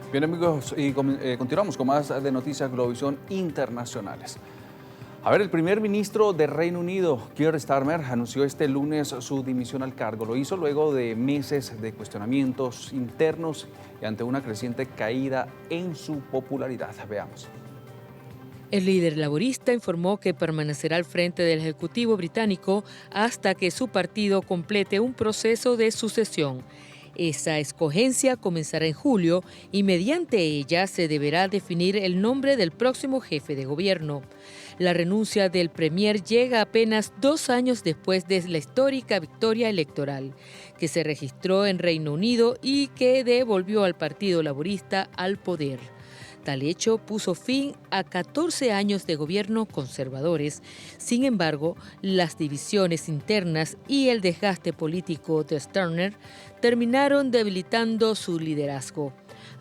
Bien amigos, y continuamos con más de Noticias Globovisión Internacionales. A ver, el primer ministro de Reino Unido, Keir Starmer, anunció este lunes su dimisión al cargo. Lo hizo luego de meses de cuestionamientos internos y ante una creciente caída en su popularidad. Veamos. El líder laborista informó que permanecerá al frente del Ejecutivo británico hasta que su partido complete un proceso de sucesión. Esa escogencia comenzará en julio y mediante ella se deberá definir el nombre del próximo jefe de gobierno. La renuncia del premier llega apenas 2 años después de la histórica victoria electoral, que se registró en Reino Unido y que devolvió al Partido Laborista al poder. Tal hecho puso fin a 14 años de gobierno conservadores. Sin embargo, las divisiones internas y el desgaste político de Starmer terminaron debilitando su liderazgo.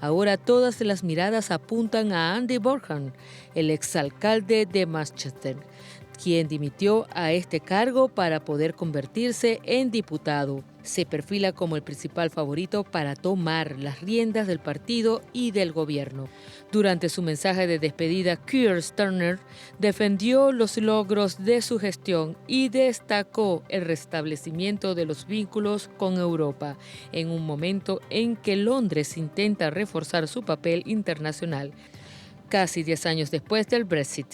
Ahora todas las miradas apuntan a Andy Burnham, el exalcalde de Manchester, quien dimitió a este cargo para poder convertirse en diputado. Se perfila como el principal favorito para tomar las riendas del partido y del gobierno. Durante su mensaje de despedida, Keir Starmer defendió los logros de su gestión y destacó el restablecimiento de los vínculos con Europa, en un momento en que Londres intenta reforzar su papel internacional, casi 10 años después del Brexit.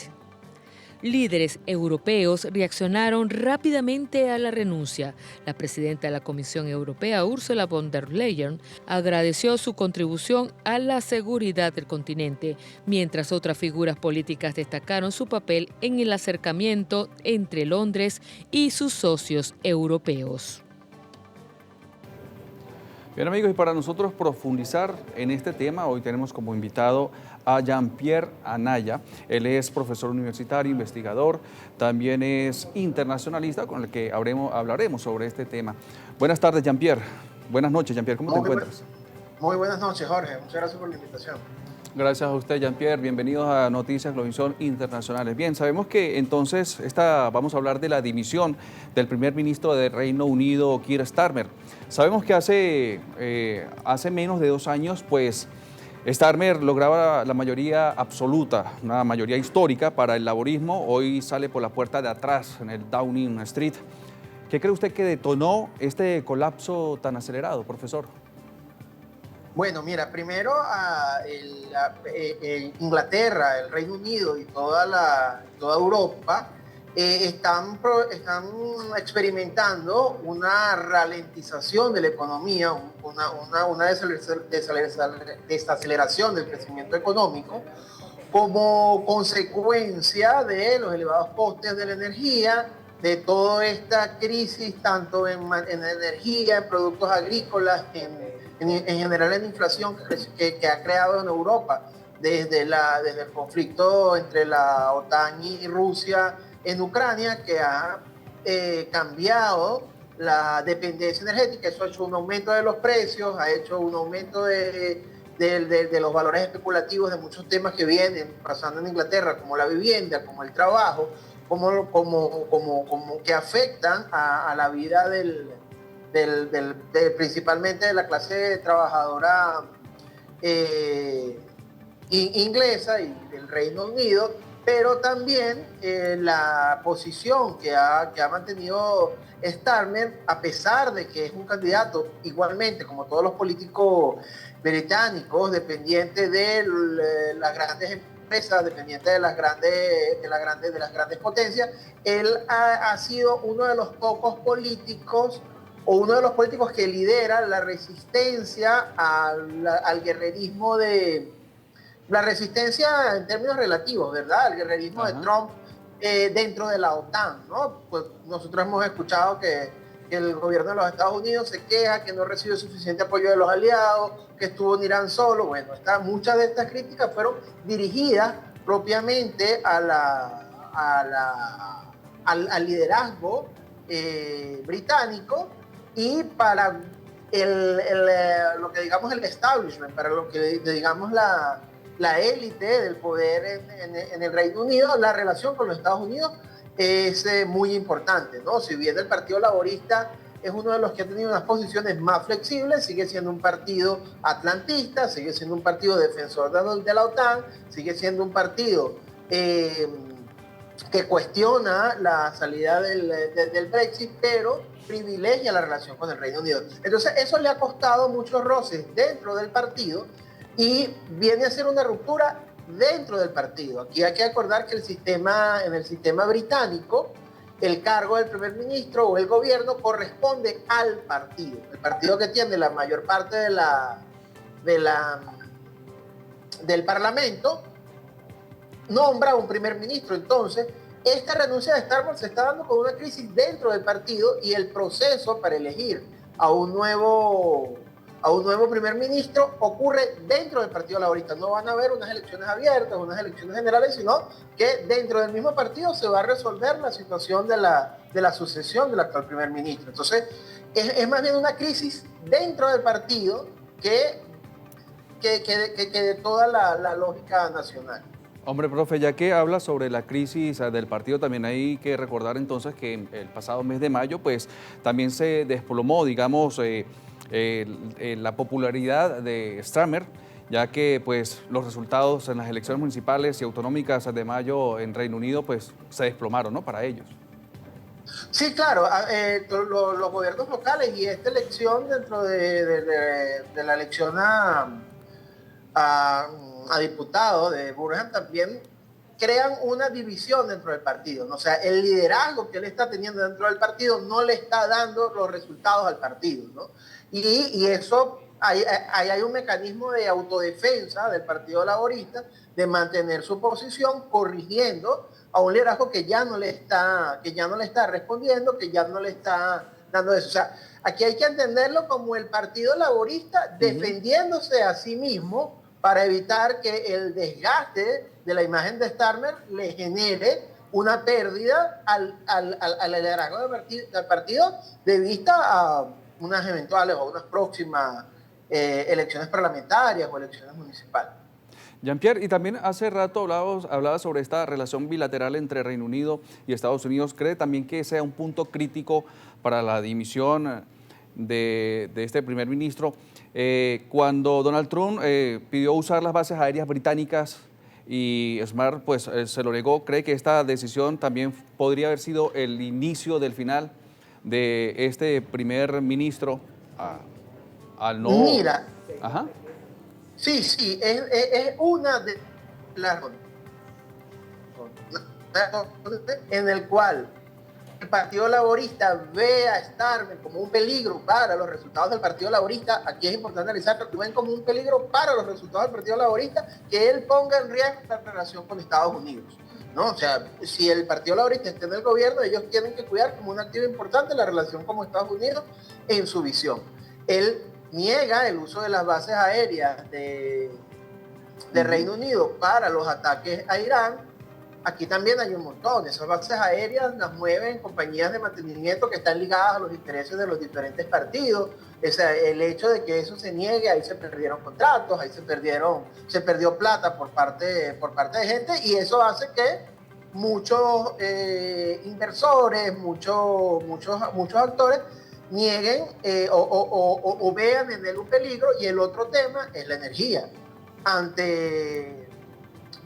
Líderes europeos reaccionaron rápidamente a la renuncia. La presidenta de la Comisión Europea, Ursula von der Leyen, agradeció su contribución a la seguridad del continente, mientras otras figuras políticas destacaron su papel en el acercamiento entre Londres y sus socios europeos. Bien amigos, y para nosotros profundizar en este tema, hoy tenemos como invitado a Jean-Pierre Anaya. Él es profesor universitario, investigador, también es internacionalista con el que hablaremos sobre este tema. Buenas tardes, Jean-Pierre. Buenas noches, Jean-Pierre. ¿Cómo te encuentras? Muy buenas noches, Jorge. Muchas gracias por la invitación. Gracias a usted, Jean-Pierre. Bienvenidos a Noticias Globovisión Internacionales. Bien, sabemos que entonces vamos a hablar de la dimisión del primer ministro de Reino Unido, Keir Starmer. Sabemos que hace menos de 2 años, pues, Starmer lograba la mayoría absoluta, una mayoría histórica para el laborismo. Hoy sale por la puerta de atrás en el Downing Street. ¿Qué cree usted que detonó este colapso tan acelerado, profesor? Bueno, mira, primero Inglaterra, el Reino Unido y toda Europa están experimentando una ralentización de la economía, una desaceleración del crecimiento económico como consecuencia de los elevados costes de la energía, de toda esta crisis, tanto en energía, en productos agrícolas, en general en inflación que ha creado en Europa desde el conflicto entre la OTAN y Rusia en Ucrania, que ha cambiado la dependencia energética. Eso ha hecho un aumento de los precios, ha hecho un aumento de los valores especulativos de muchos temas que vienen pasando en Inglaterra, como la vivienda, como el trabajo, como que afectan a la vida principalmente de la clase trabajadora inglesa y del Reino Unido, pero también la posición que ha mantenido Starmer, a pesar de que es un candidato igualmente, como todos los políticos británicos, dependiente de las grandes empresas, dependiente de las grandes potencias. Él ha sido uno de los pocos políticos o uno de los políticos que lidera la resistencia al guerrerismo la resistencia en términos relativos, ¿verdad? El guerrerismo de Trump dentro de la OTAN, ¿no? Pues nosotros hemos escuchado que el gobierno de los Estados Unidos se queja que no recibe suficiente apoyo de los aliados, que estuvo en Irán solo. Bueno, muchas de estas críticas fueron dirigidas propiamente al liderazgo británico y para lo que digamos el establishment, para lo que digamos la élite del poder en el Reino Unido. La relación con los Estados Unidos es muy importante, ¿no? Si bien el Partido Laborista es uno de los que ha tenido unas posiciones más flexibles, sigue siendo un partido atlantista, sigue siendo un partido defensor de la OTAN, sigue siendo un partido que cuestiona la salida del Brexit, pero privilegia la relación con el Reino Unido. Entonces eso le ha costado muchos roces dentro del partido y viene a ser una ruptura dentro del partido. Aquí hay que acordar que en el sistema británico, el cargo del primer ministro o el gobierno corresponde al partido. El partido que tiene la mayor parte del parlamento nombra un primer ministro. Entonces, esta renuncia de Starmer se está dando con una crisis dentro del partido y el proceso para elegir a un nuevo primer ministro ocurre dentro del Partido Laborista. No van a haber unas elecciones abiertas, unas elecciones generales, sino que dentro del mismo partido se va a resolver la situación de la sucesión del actual primer ministro. Entonces, es más bien una crisis dentro del partido que de toda la lógica nacional. Hombre, profe, ya que habla sobre la crisis del partido, también hay que recordar entonces que el pasado mes de mayo, pues también se desplomó, digamos, la popularidad de Starmer, ya que pues los resultados en las elecciones municipales y autonómicas de mayo en Reino Unido pues se desplomaron, ¿no? Para ellos. Sí, claro, los gobiernos locales y esta elección dentro de la elección a diputado de Burhan también crean una división dentro del partido, ¿no? O sea, el liderazgo que él está teniendo dentro del partido no le está dando los resultados al partido, ¿no? Y eso, hay un mecanismo de autodefensa del Partido Laborista de mantener su posición corrigiendo a un liderazgo que ya no le está respondiendo, que ya no le está dando eso. O sea, aquí hay que entenderlo como el Partido Laborista defendiéndose a sí mismo para evitar que el desgaste de la imagen de Starmer le genere una pérdida al liderazgo del partido de vista a unas eventuales o unas próximas elecciones parlamentarias o elecciones municipales. Jean-Pierre, y también hace rato hablaba sobre esta relación bilateral entre Reino Unido y Estados Unidos. ¿Cree también que sea un punto crítico para la dimisión de este primer ministro? Cuando Donald Trump pidió usar las bases aéreas británicas y Smart pues, se lo negó, ¿cree que esta decisión también podría haber sido el inicio del final de este primer ministro al no... Mira, Ajá. sí, es una de las en el cual el Partido Laborista ve a Starmer como un peligro para los resultados del Partido Laborista. Aquí es importante analizar que ven como un peligro para los resultados del Partido Laborista que él ponga en riesgo la relación con Estados Unidos, ¿no? O sea, si el Partido Laborista está en el gobierno, ellos tienen que cuidar como un activo importante la relación con Estados Unidos en su visión. Él niega el uso de las bases aéreas de Reino Unido para los ataques a Irán. Aquí también hay un montón. Esas bases aéreas las mueven compañías de mantenimiento que están ligadas a los intereses de los diferentes partidos. El hecho de que eso se niegue, ahí se perdieron contratos, ahí se perdió plata por parte de gente, y eso hace que muchos inversores, muchos actores nieguen o vean en él un peligro. Y el otro tema es la energía.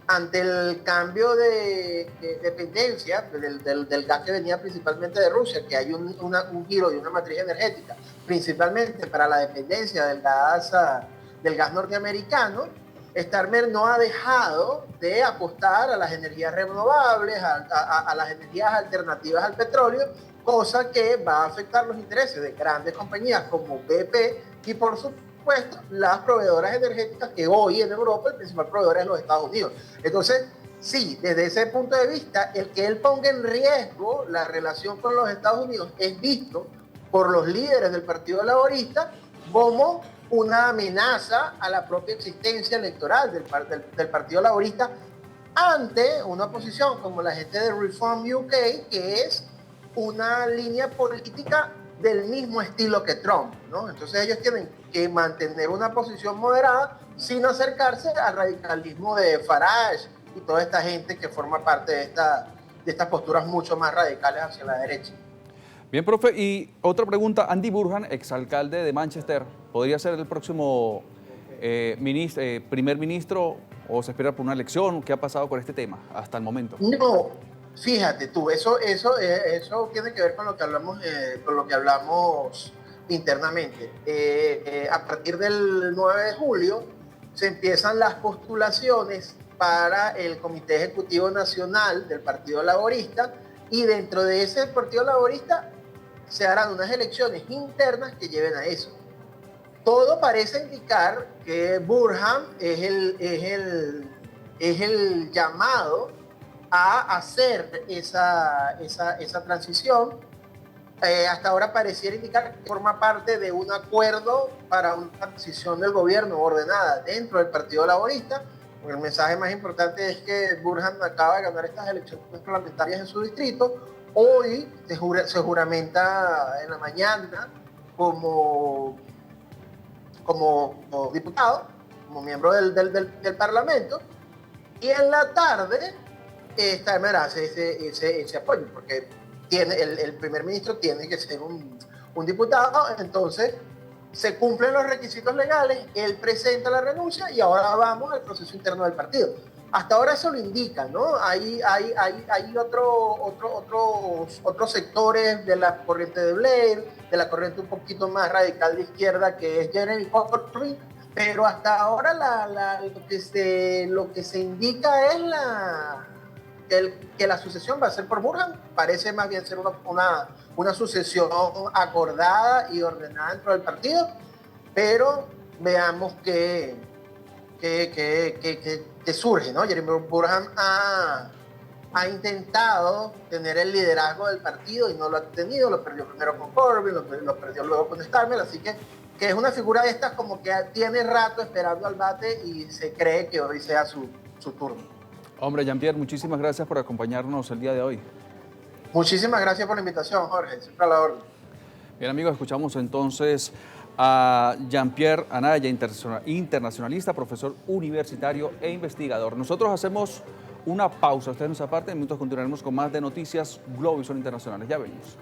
Ante el cambio de dependencia del gas que venía principalmente de Rusia, que hay un giro de una matriz energética, principalmente para la dependencia del gas norteamericano, Starmer no ha dejado de apostar a las energías renovables, a las energías alternativas al petróleo, cosa que va a afectar los intereses de grandes compañías como BP y, por supuesto, las proveedoras energéticas, que hoy en Europa el principal proveedor es los Estados Unidos. Entonces, sí, desde ese punto de vista, el que él ponga en riesgo la relación con los Estados Unidos es visto por los líderes del Partido Laborista como una amenaza a la propia existencia electoral del Partido Laborista ante una posición como la gente de Reform UK, que es una línea política del mismo estilo que Trump, ¿no? Entonces ellos tienen que mantener una posición moderada sin acercarse al radicalismo de Farage y toda esta gente que forma parte de estas posturas mucho más radicales hacia la derecha. Bien, profe, y otra pregunta, Andy Burnham, exalcalde de Manchester, ¿podría ser el próximo primer ministro o se espera por una elección? ¿Qué ha pasado con este tema hasta el momento? No, fíjate tú, eso tiene que ver con lo que hablamos internamente. A partir del 9 de julio se empiezan las postulaciones para el Comité Ejecutivo Nacional del Partido Laborista, y dentro de ese Partido Laborista se harán unas elecciones internas que lleven a eso. Todo parece indicar que Burnham es el llamado a hacer esa transición. Hasta ahora pareciera indicar que forma parte de un acuerdo para una transición del gobierno ordenada dentro del Partido Laborista. El mensaje más importante es que Burnham acaba de ganar estas elecciones parlamentarias en su distrito. Hoy se juramenta en la mañana como diputado, como miembro del Parlamento, y en la tarde Starmer hace ese apoyo, porque el primer ministro tiene que ser un diputado. Entonces se cumplen los requisitos legales, él presenta la renuncia y ahora vamos al proceso interno del partido. Hasta ahora eso lo indica, ¿no? Hay otros sectores de la corriente de Blair, de la corriente un poquito más radical de izquierda, que es Jeremy Corbyn, pero hasta ahora lo que se indica es que la sucesión va a ser por Burnham. Parece más bien ser una sucesión acordada y ordenada dentro del partido, pero veamos qué surge, ¿no? Jeremy Burnham ha intentado tener el liderazgo del partido y no lo ha tenido. Lo perdió primero con Corbyn, lo perdió luego con Starmer, así que es una figura de estas como que tiene rato esperando al bate y se cree que hoy sea su turno. Hombre, Jean-Pierre, muchísimas gracias por acompañarnos el día de hoy. Muchísimas gracias por la invitación, Jorge, siempre a la orden. Bien, amigos, escuchamos entonces a Jean-Pierre Anaya, internacionalista, profesor universitario e investigador. Nosotros hacemos una pausa, ustedes nos aparten, en minutos continuaremos con más de Noticias Globovisión Internacionales. Ya venimos.